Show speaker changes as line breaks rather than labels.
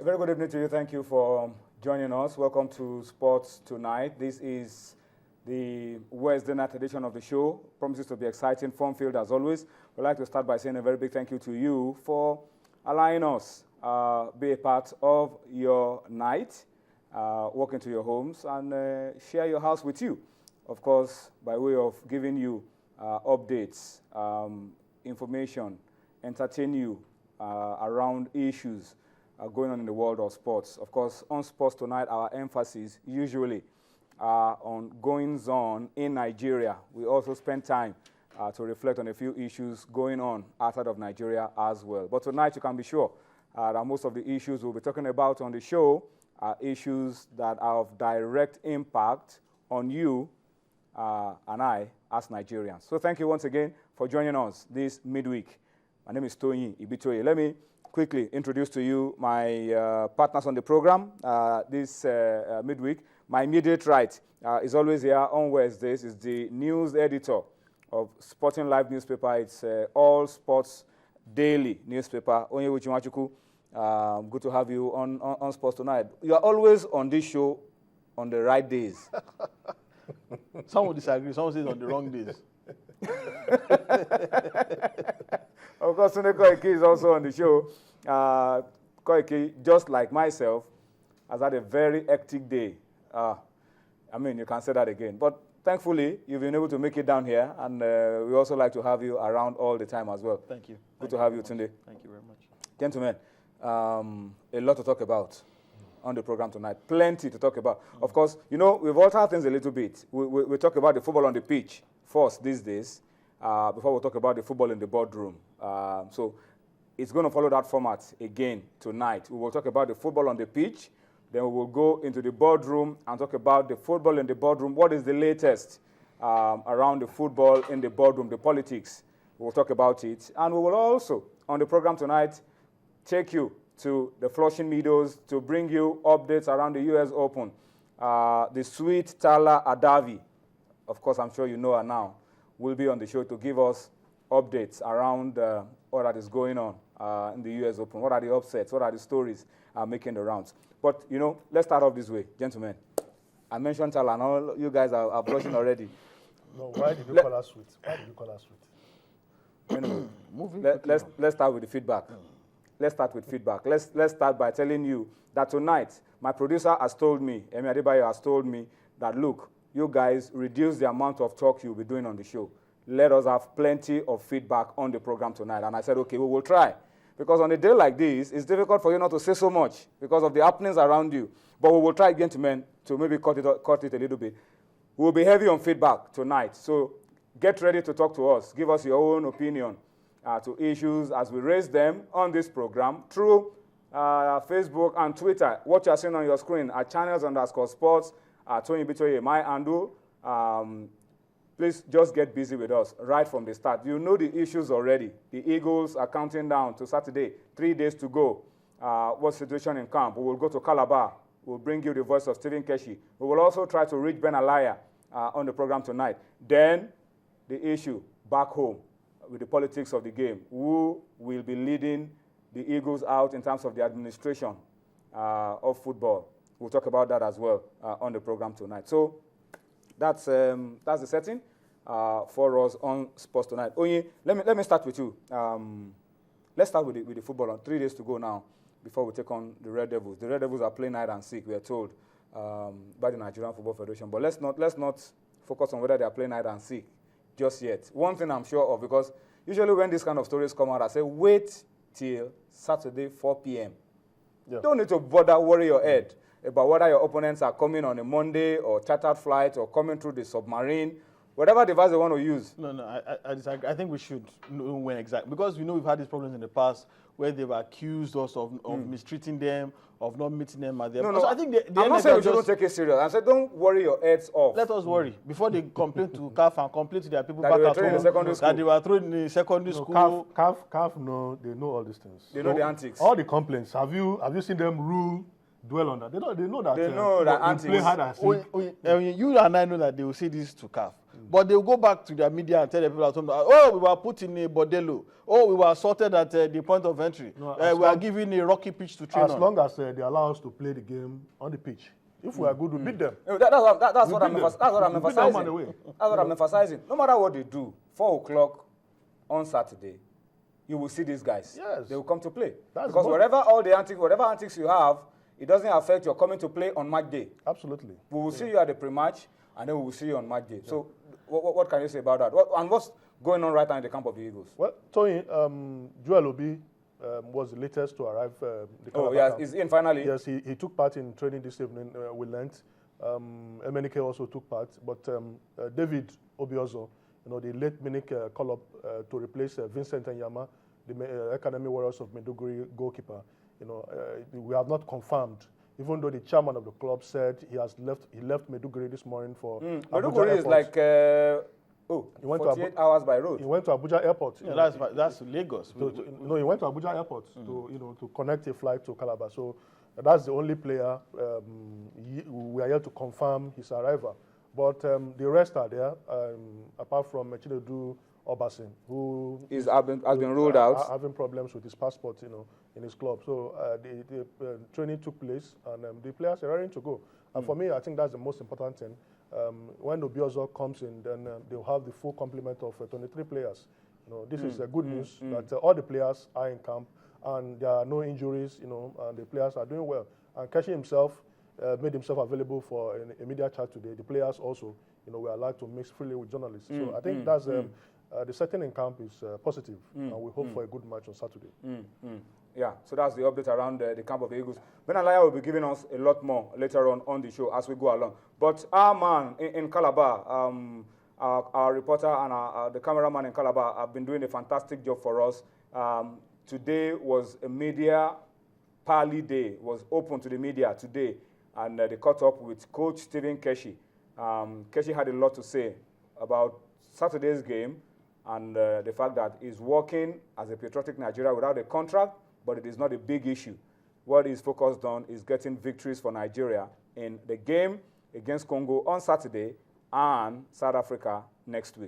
A very good evening to you. Thank you for joining us. Welcome to Sports Tonight. This is the Wednesday night edition of the show. Promises to be exciting, fun-filled as always. We'd like to start by saying a very big thank you to you for allowing us be a part of your night, walk into your homes and share your house with you. Of course, by way of giving you updates, information, entertain you around issues going on in the world of sports. Of course, on Sports Tonight, our emphasis usually on goings on in Nigeria. We also spend time to reflect on a few issues going on outside of Nigeria as well. But tonight, you can be sure that most of the issues we'll be talking about on the show are issues that are of direct impact on you and I as Nigerians. So thank you once again for joining us this midweek. My name is Tony Ibitoye. Let me quickly introduce to you my partners on the program this midweek. My immediate right is always here on Wednesdays, is the news editor of Sporting Live newspaper. It's All Sports Daily newspaper. Onyewu Chimachuku, good to have you on Sports Tonight. You are always on this show on the right days.
Some will disagree, some will say it's on the wrong days.
Of course, Sunday Koike is also on the show. Koike, just like myself, has had a very hectic day. I mean, you can say that again. But thankfully, you've been able to make it down here, and we also like to have you around all the time as well.
Thank you.
Good to have you, Tunde.
Thank you very much.
Gentlemen, a lot to talk about on the program tonight. Plenty to talk about. Of course, you know, we've altered things a little bit. We talk about the football on the pitch first these days, before we talk about the football in the boardroom. So it's going to follow that format again tonight. We will talk about the football on the pitch, then we will go into the boardroom and talk about the football in the boardroom. What is the latest around the football in the boardroom, the politics? We'll talk about it. And we will also, on the program tonight, take you to the Flushing Meadows to bring you updates around the US Open. The sweet Tala Adavi, of course, I'm sure you know her now, will be on the show to give us updates around what that is going on in the US Open. What are the upsets? What are the stories making the rounds? But, you know, let's start off this way. Gentlemen, I mentioned Tala, and all you guys are blushing already.
No, why did you call her sweet? Why did you call her sweet?
Anyway, let's start with the feedback. Let's start with feedback. Let's start by telling you that tonight, my producer has told me, Emi Adebayo has told me that, look, you guys reduce the amount of talk you'll be doing on the show. Let us have plenty of feedback on the program tonight. And I said, okay, we will try. Because on a day like this, it's difficult for you not to say so much because of the happenings around you. But we will try, gentlemen, to maybe cut it a little bit. We'll be heavy on feedback tonight. So get ready to talk to us. Give us your own opinion to issues as we raise them on this program through Facebook and Twitter. What you're seeing on your screen are channels_sports, Tony Bitoye, my handle. Please just get busy with us right from the start. You know the issues already. The Eagles are counting down to Saturday, 3 days to go. What situation in camp? We will go to Calabar. We'll bring you the voice of Stephen Keshi. We will also try to reach Ben Alaya on the program tonight. Then the issue back home with the politics of the game. Who will be leading the Eagles out in terms of the administration of football? We'll talk about that as well on the program tonight. So that's the setting for us on Sports Tonight. Onye, let me start with you. Let's start with the football. On 3 days to go now before we take on the Red Devils. The Red Devils are playing hide and seek, we are told, by the Nigerian Football Federation. But let's not focus on whether they are playing hide and seek just yet. One thing I'm sure of, because usually when these kind of stories come out, I say wait till Saturday 4 p.m. Yeah. Don't need to worry your head about whether your opponents are coming on a Monday or chartered flight or coming through the submarine, whatever device they want to use.
No, I disagree. I think we should know when exactly, because we know we've had these problems in the past where they've accused us of mistreating them, of not meeting them at their...
No,
so I think
I'm not saying we shouldn't take it serious. I said don't worry your heads off.
Let us worry before they complain to CAF and complain to their people back at home that they were thrown in secondary school.
CAF know, they know all these things.
They know the antics.
All the complaints. Have you seen them dwell on that? They know that.
They know that antics.
Play hard and seek.
You and I know that they will say this to CAF. But they'll go back to their media and tell the people at home, oh, we were put in a bordello. Oh, we were assaulted at the point of entry.
No,
we are given a rocky pitch to train on.
As long as they allow us to play the game on the pitch. If we are good, we beat them.
That's what I'm emphasizing. That's what I'm emphasizing. No matter what they do, 4 o'clock on Saturday, you will see these guys.
Yes.
They will come to play.
That's
because whatever antics you have, it doesn't affect your coming to play on match day.
Absolutely.
We will see you at the pre-match, and then we will see you on match day. Yeah. So what can you say about that? And what's going on right now in the camp of the Eagles?
Well, Tony, Joel Obi was the latest to arrive.
Yes, is in finally?
Yes, he took part in training this evening, we learned. MNK also took part, but David Obiozo, the late Minik call-up to replace Vincent Nyama, the Academy Warriors of Maiduguri goalkeeper. We have not confirmed, even though the chairman of the club said he left Maiduguri this morning for
Maiduguri is like he went 48 hours by road.
He went to Abuja Airport.
Yeah, that's Lagos.
No, he went to Abuja Airport to connect a flight to Calabar. So that's the only player we are yet to confirm his arrival. But the rest are there, apart from Chinedu Obasin, who has been ruled out, having problems with his passport, in his club. So the training took place, and the players are ready to go. And for me, I think that's the most important thing. When Obiozo comes in, then they'll have the full complement of 23 players. This is good news that all the players are in camp, and there are no injuries. And the players are doing well. And Keshi himself made himself available for a media chat today. The players also, were allowed to mix freely with journalists. So I think that's the setting in camp is positive, and we hope for a good match on Saturday.
Yeah, so that's the update around the camp of the Eagles. Ben Alaya will be giving us a lot more later on the show as we go along. But our man in Calabar, our reporter and the cameraman in Calabar have been doing a fantastic job for us. Today was a media parley day, was open to the media today, and they caught up with Coach Stephen Keshi. Keshi had a lot to say about Saturday's game and the fact that he's working as a Patriotic Nigeria without a contract, but it is not a big issue. What he's focused on is getting victories for Nigeria in the game against Congo on Saturday and South Africa next week.